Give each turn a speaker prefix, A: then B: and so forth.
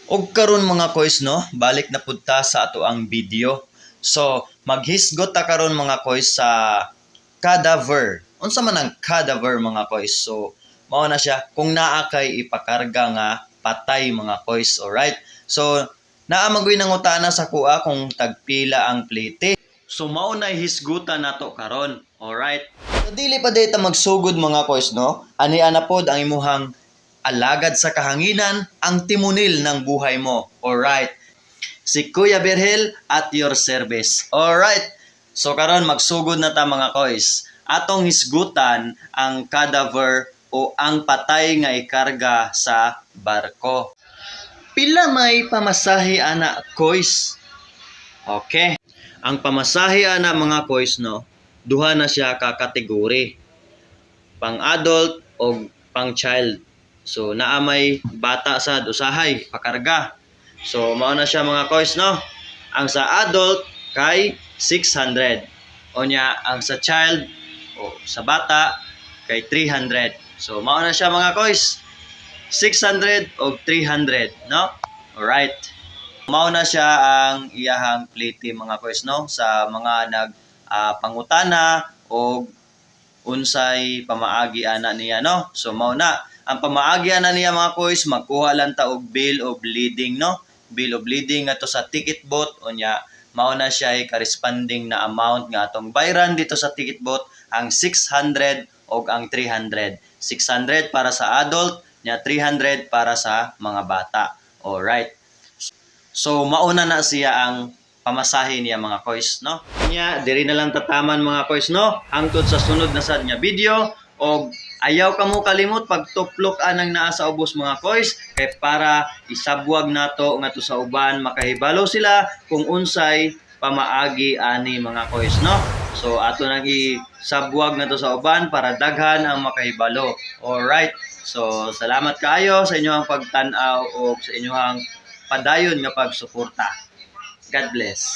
A: Og karon mga koys no, balik na pud ta sa ato ang video. So, maghisgot ta karon mga koys sa cadaver. Unsa man ang cadaver mga koys? So, mao na siya kung naa kay ipakarga nga patay mga koys, alright? So, naa magoy nangutana sa kuha kung tagpila ang plite. So, mao na hisgutan nato karon, alright? So, dili pa data magsugod mga koys no. Ani ana pod ang imuhang alagad sa kahanginan, ang timunil ng buhay mo. Alright. Si Kuya Berhel at your service. Alright. So karon magsugod na ta mga koys. Atong hisgutan ang cadaver o ang patay nga ikarga sa barko. Pila may pamasahe ana koys? Okay. Ang pamasahe ana mga koys no, duha na siya ka kategori. Pang adult o pang child. So naamay bata sa usahay pakarga. So mao na siya mga koys no. Ang sa adult kay 600. Onya ang sa child o sa bata kay 300. So mao na siya mga koys. 600 o 300 no. Alright. Mao na siya ang iyahang plite mga koys no sa mga nag pangutana o unsay pamaagi ana niya no. So mao na ang pamaagi ana niya mga koys, magkuha lang ta og bill of lading no. Bill of lading ato sa ticket booth unya mao na siya ay corresponding na amount nga atong bayran dito sa ticket booth ang 600 o ang 300. 600 para sa adult, nya 300 para sa mga bata. Alright. So mauna na siya ang pamasahe niya mga koys no. Nya diri na lang tataman mga koys no. Hangtod sa sunod na sad nga video og ayaw ka mo kalimot pagtuplok anang naa sa ubos mga koys kay para isabwag nato ngadto sa uban makahibalo sila kung unsay pamaagi ani mga koys no. So ato nang isabwag nato sa uban para daghan ang makahibalo. Alright. So salamat kaayo sa inyong pagtan-aw o sa inyong padayon nga pagsuporta. God bless.